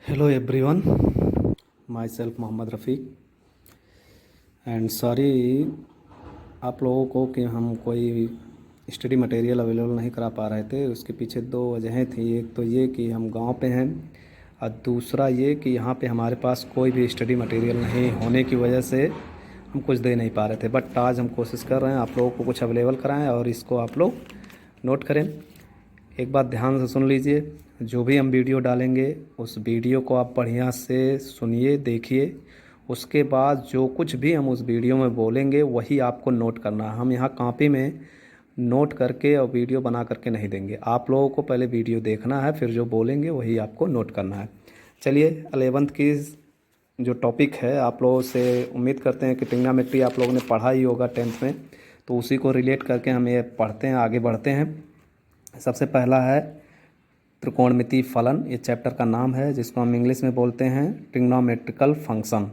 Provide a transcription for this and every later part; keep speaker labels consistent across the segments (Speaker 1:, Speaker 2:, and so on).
Speaker 1: Hello everyone, myself Mohammed Rafiq and sorry आप लोगों को कि हम कोई स्टडी मटेरियल अवेलेबल नहीं करा पा रहे थे। उसके पीछे दो वजहें थी। एक तो ये कि हम गांव पे हैं और दूसरा ये कि यहाँ पे हमारे पास कोई भी स्टडी मटेरियल नहीं होने की वजह से हम कुछ दे नहीं पा रहे थे। बट आज हम कोशिश कर रहे हैं आप लोगों को कुछ अवेलेबल कराएं और इसको आप लोग नोट करें। एक बात ध्यान से सुन लीजिए, जो भी हम वीडियो डालेंगे उस वीडियो को आप बढ़िया से सुनिए, देखिए। उसके बाद जो कुछ भी हम उस वीडियो में बोलेंगे वही आपको नोट करना है। हम यहाँ कॉपी में नोट करके और वीडियो बना करके नहीं देंगे। आप लोगों को पहले वीडियो देखना है, फिर जो बोलेंगे वही आपको नोट करना है। चलिए 11th की जो टॉपिक है, आप लोगों से उम्मीद करते हैं कि ट्रिग्नोमेट्री आप लोगों ने पढ़ा ही होगा 10th में, तो उसी को रिलेट करके हम ये पढ़ते हैं, आगे बढ़ते हैं। सबसे पहला है त्रिकोणमितीय फलन। ये चैप्टर का नाम है, जिसको हम इंग्लिश में बोलते हैं ट्रिग्नोमेट्रिकल फंक्शन।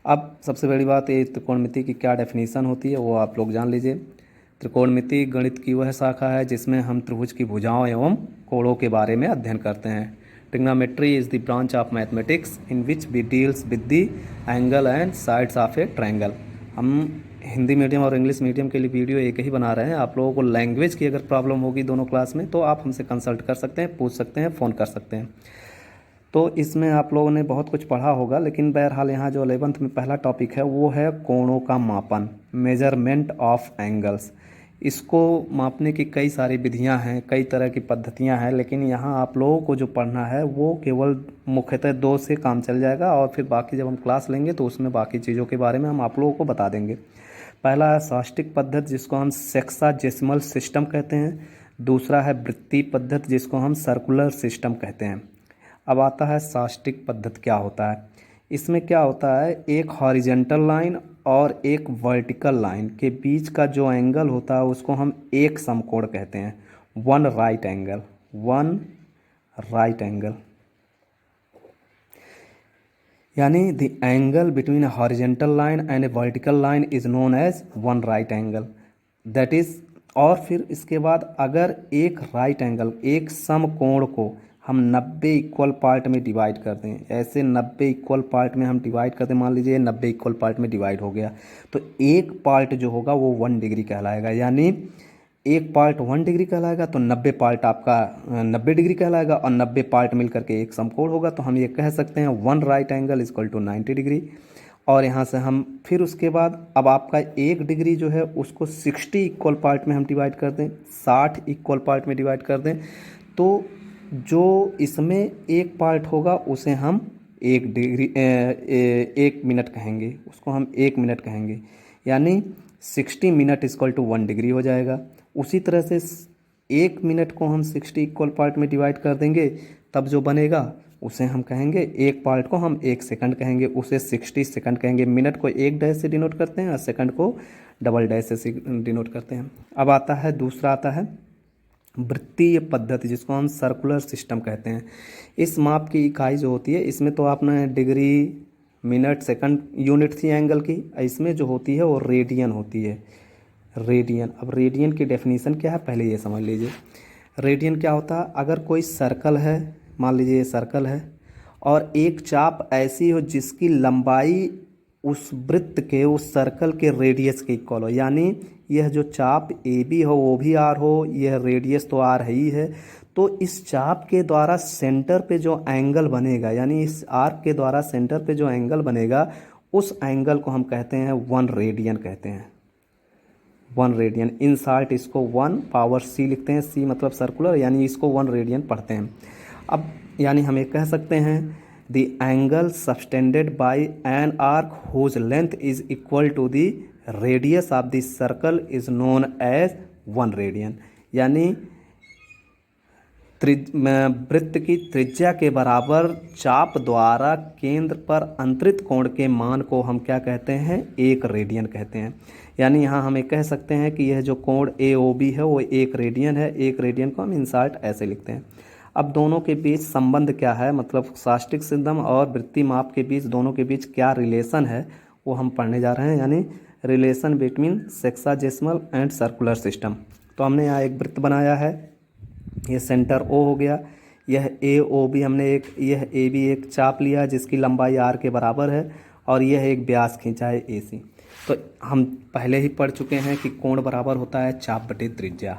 Speaker 1: अब सबसे बड़ी बात, ये त्रिकोणमिति की क्या डेफिनेशन होती है वो आप लोग जान लीजिए। त्रिकोणमिति गणित की वह शाखा है जिसमें हम त्रिभुज की भुजाओं एवं कोणों के बारे में अध्ययन करते हैं। Trigonometry is the branch of mathematics in which we deals with the angle and sides of a triangle. हम हिंदी मीडियम और इंग्लिश मीडियम के लिए वीडियो एक ही बना रहे हैं। आप लोगों को लैंग्वेज की अगर प्रॉब्लम होगी दोनों क्लास में तो आप हमसे कंसल्ट कर सकते हैं, पूछ सकते हैं, फ़ोन कर सकते हैं। तो इसमें आप लोगों ने बहुत कुछ पढ़ा होगा, लेकिन बहरहाल यहाँ जो 11th में पहला टॉपिक है वो है कोणों का मापन, मेजरमेंट ऑफ एंगल्स। इसको मापने की कई सारी विधियां हैं, कई तरह की पद्धतियां हैं, लेकिन यहाँ आप लोगों को जो पढ़ना है वो केवल मुख्यतः दो से काम चल जाएगा और फिर बाकी जब हम क्लास लेंगे तो उसमें बाकी चीज़ों के बारे में हम आप लोगों को बता देंगे। पहला है साष्टिक पद्धति, जिसको हम सेक्साजेसिमल सिस्टम कहते हैं। दूसरा है वृत्तीय पद्धति, जिसको हम सर्कुलर सिस्टम कहते हैं। अब आता है साष्टिक पद्धति क्या होता है। इसमें क्या होता है, एक हॉरिजेंटल लाइन और एक वर्टिकल लाइन के बीच का जो एंगल होता है उसको हम एक समकोण कहते हैं, one right angle, one right angle. यानी the angle between a horizontal line and a vertical line is known as one right angle, that is. और फिर इसके बाद अगर एक राइट एंगल, एक समकोण को हम 90 इक्वल पार्ट में डिवाइड कर दें, ऐसे 90 इक्वल पार्ट में हम डिवाइड कर दें, मान लीजिए 90 इक्वल पार्ट में डिवाइड हो गया, तो एक पार्ट जो होगा वो 1 डिग्री कहलाएगा। यानी एक पार्ट 1 डिग्री कहलाएगा तो 90 पार्ट आपका 90 डिग्री कहलाएगा, और 90 पार्ट मिल करके एक समकोण होगा। तो हम ये कह सकते हैं one right angle equal to 90 degree. और यहाँ से हम फिर उसके बाद अब आपका 1 डिग्री जो है उसको 60 इक्वल पार्ट में हम डिवाइड कर दें, 60 इक्वल पार्ट में डिवाइड कर दें, तो जो इसमें एक पार्ट होगा उसे हम 1 डिग्री 1 मिनट कहेंगे, उसको हम 1 मिनट कहेंगे। यानी 60 मिनट इक्वल टू 1 डिग्री हो जाएगा। उसी तरह से 1 मिनट को हम 60 इक्वल पार्ट में डिवाइड कर देंगे, तब जो बनेगा उसे हम कहेंगे, एक पार्ट को हम 1 सेकंड कहेंगे, उसे 60 सेकंड कहेंगे। मिनट को 1 डैश से डिनोट करते हैं और सेकंड को डबल डैश से डिनोट करते हैं। अब आता है दूसरा, आता है वृत्तीय पद्धति, जिसको हम सर्कुलर सिस्टम कहते हैं। इस माप की इकाई जो होती है, इसमें तो आपने डिग्री, मिनट, सेकंड यूनिट थी एंगल की, इसमें जो होती है वो रेडियन होती है, रेडियन। अब रेडियन की डेफिनेशन क्या है पहले ये समझ लीजिए। रेडियन क्या होता है, अगर कोई सर्कल है, मान लीजिए ये सर्कल है, और एक चाप ऐसी हो जिसकी लंबाई उस वृत्त के, उस सर्कल के रेडियस के इक्वल हो, यानी यह जो चाप ए बी हो वो भी आर हो, यह रेडियस तो आर है ही है, तो इस चाप के द्वारा सेंटर पे जो एंगल बनेगा, यानी इस आर्क के द्वारा सेंटर पे जो एंगल बनेगा, उस एंगल को हम कहते हैं 1 रेडियन कहते हैं, 1 रेडियन। इन शार्ट इसको 1 पावर c लिखते हैं, c मतलब सर्कुलर, यानी इसको 1 रेडियन पढ़ते हैं। अब यानी हम ये कह सकते हैं the angle subtended by an arc whose length is equal to the radius of the circle is known as 1 radian. यानी वृत्त की त्रिज्या के बराबर चाप द्वारा केंद्र पर अंतरित कोण के मान को हम क्या कहते हैं, 1 रेडियन कहते हैं। यानी यहाँ हमें कह सकते हैं कि यह जो कोण AOB है वो 1 रेडियन है। 1 रेडियन को हम इन शार्ट ऐसे लिखते हैं। अब दोनों के बीच संबंध क्या है, मतलब साष्टिक सिस्टम और वृत्तीय माप के बीच, दोनों के बीच क्या रिलेशन है वो हम पढ़ने जा रहे हैं, यानी relation between sexagesimal and circular system. तो हमने यहाँ एक वृत्त बनाया है, ये सेंटर O हो गया, यह ए ओ बी हमने यह ए बी एक चाप लिया जिसकी लंबाई आर के बराबर है और यह एक व्यास खींचा है ए सी। तो हम पहले ही पढ़ चुके हैं कि कोण बराबर होता है चाप बटे त्रिज्या,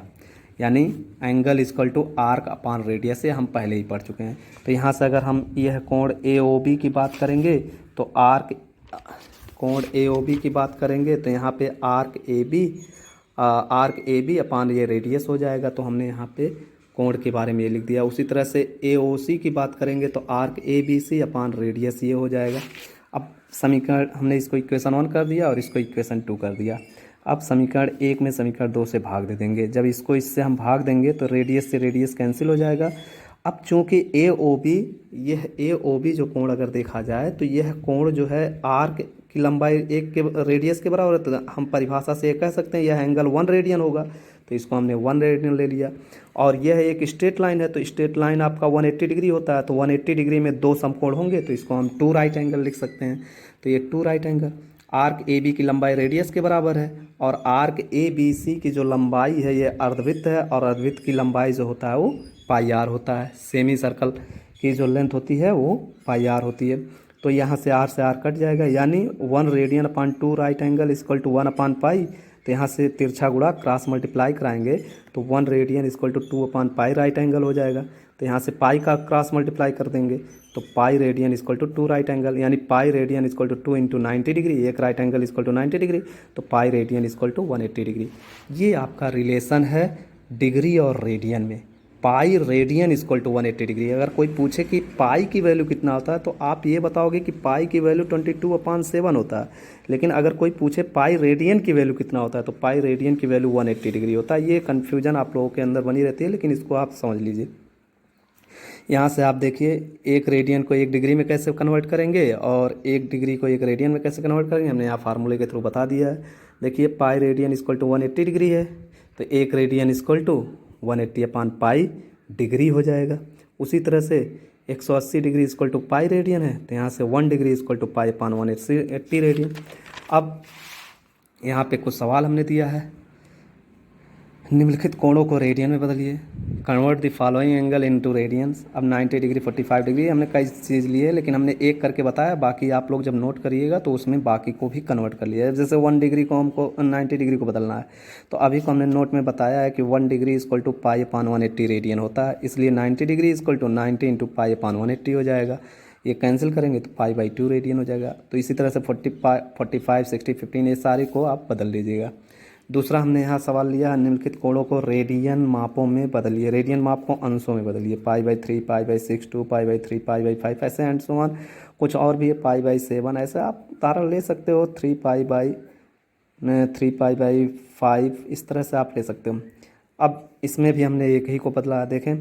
Speaker 1: यानी angle equal to arc upon radius, से हम पहले ही पढ़ चुके हैं। तो यहाँ से अगर हम यह कोण ए ओ बी की बात करेंगे तो कोण ए ओ बी की बात करेंगे तो यहाँ पे आर्क ए बी अपान ये रेडियस हो जाएगा। तो हमने यहाँ पे कोण के बारे में ये लिख दिया। उसी तरह से ए ओ सी की बात करेंगे तो arc A B C upon radius ये हो जाएगा। अब समीकरण हमने इसको इक्वेशन 1 कर दिया और इसको इक्वेशन 2 कर दिया। अब समीकरण 1 में समीकरण 2 से भाग दे देंगे। जब इसको इससे हम भाग देंगे तो रेडियस से रेडियस कैंसिल हो जाएगा। अब चूंकि ए ओ बी जो कोण अगर देखा जाए तो यह कोण जो है आर्क की लंबाई एक के रेडियस के बराबर है, तो हम परिभाषा से कह सकते हैं यह एंगल 1 रेडियन होगा। तो इसको हमने 1 रेडियन ले लिया। और यह एक स्ट्रेट लाइन है तो स्ट्रेट लाइन आपका 180 डिग्री होता है, तो 180 डिग्री में 2 समकोण होंगे तो इसको हम 2 राइट एंगल लिख सकते हैं। तो ये 2 right angle, arc A B की लंबाई रेडियस के बराबर है और आर्क ए बी सी की जो लंबाई है ये अर्धवृत्त है और अर्धवृत्त की लंबाई जो होता है वो पाई आर होता है। सेमी सर्कल की जो लेंथ होती है वो पाई आर होती है। तो यहाँ से आर कट जाएगा, यानी 1 radian upon 2 right angle equal to 1 upon pi. तो यहाँ से तिरछा गुणा क्रॉस मल्टीप्लाई कराएंगे तो 1 radian equal to 2 upon pi right angle हो जाएगा। तो यहाँ से पाई का क्रॉस मल्टीप्लाई कर देंगे तो pi radian equal to 2 right angle, यानी pi radian equal to 2 into 90 degree, एक right angle equal to 90 degree, तो pi radian equal to 180 degree. ये आपका रिलेशन है डिग्री और रेडियन में। Pi radian equal to 180 degree. अगर कोई पूछे कि पाई की वैल्यू कितना होता है तो आप ये बताओगे कि पाई की वैल्यू 22/7 होता है। लेकिन अगर कोई पूछे पाई रेडियन की वैल्यू कितना होता है तो पाई रेडियन की वैल्यू 180 डिग्री होता है। ये कन्फ्यूजन आप लोगों के अंदर बनी रहती है, लेकिन इसको आप समझ लीजिए। यहाँ से आप देखिए 1 रेडियन को 1 डिग्री में कैसे कन्वर्ट करेंगे और 1 डिग्री को 1 रेडियन में कैसे कन्वर्ट करेंगे, हमने यहाँ फार्मूले के थ्रू बता दिया है। देखिए pi radian equal to 180 degree है तो 1 radian equal to 180 upon pi degree हो जाएगा। उसी तरह से 180 degree equal to pi radian है तो यहाँ से 1 degree equal to pi upon 180 radian. अब यहाँ पे कुछ सवाल हमने दिया है, निम्नलिखित कोणों को रेडियन में बदलिए, convert the following angle into radiance. अब 90 डिग्री 45 डिग्री हमने कई चीज़ लिए, लेकिन हमने एक करके बताया, बाकी आप लोग जब नोट करिएगा तो उसमें बाकी को भी कन्वर्ट कर लिया। जैसे 1 डिग्री को हमको 90 डिग्री को बदलना है तो अभी को हमने नोट में बताया है कि 1 degree equal to pi upon 180 radian होता है, इसलिए 90 degree equal to 90 into pi upon 180 हो जाएगा। ये कैंसिल करेंगे तो पाई बाई 2 रेडियन हो जाएगा। तो इसी तरह से 45 60 15 ये सारे को आप बदल लीजिएगा। दूसरा हमने यहाँ सवाल लिया, निम्नलिखित कोणों को रेडियन मापों में बदलिए, रेडियन माप को अंशों में बदलिए। पाई by 3, pi by 6, 2 pi by 3, pi by 5, ऐसे एंड सो ऑन। कुछ और भी है, पाई बाई 7, ऐसे आप उदाहरण ले सकते हो। 3 पाई बाई 5, इस तरह से आप ले सकते हो। अब इसमें भी हमने एक ही को बदला है, देखें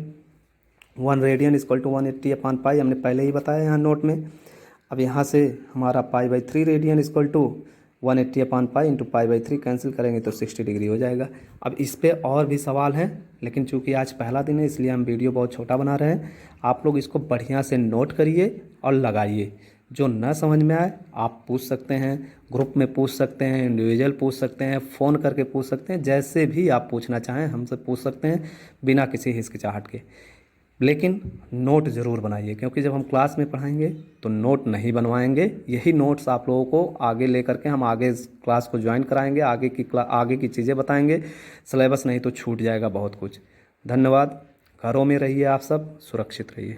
Speaker 1: 1 रेडियन इक्वल टू 180 अपान पाई, हमने पहले ही बताया यहाँ नोट में। अब यहाँ से हमारा pi by 3 radian equal to 180 upon pi into pi by 3 cancel करेंगे तो 60 डिग्री हो जाएगा। अब इस पे और भी सवाल हैं, लेकिन चूंकि आज पहला दिन है इसलिए हम वीडियो बहुत छोटा बना रहे हैं। आप लोग इसको बढ़िया से नोट करिए और लगाइए। जो न समझ में आए आप पूछ सकते हैं, ग्रुप में पूछ सकते हैं, इंडिविजुअल पूछ सकते हैं, फ़ोन करके पूछ सकते हैं, जैसे भी आप पूछना चाहें हमसे पूछ सकते हैं बिना किसी हिचकिचाहट के। लेकिन नोट ज़रूर बनाइए, क्योंकि जब हम क्लास में पढ़ाएंगे तो नोट नहीं बनवाएंगे। यही नोट्स आप लोगों को आगे लेकर के हम आगे क्लास को ज्वाइन कराएंगे, आगे की चीज़ें बताएंगे। सिलेबस नहीं तो छूट जाएगा बहुत कुछ। धन्यवाद। घरों में रहिए, आप सब सुरक्षित रहिए।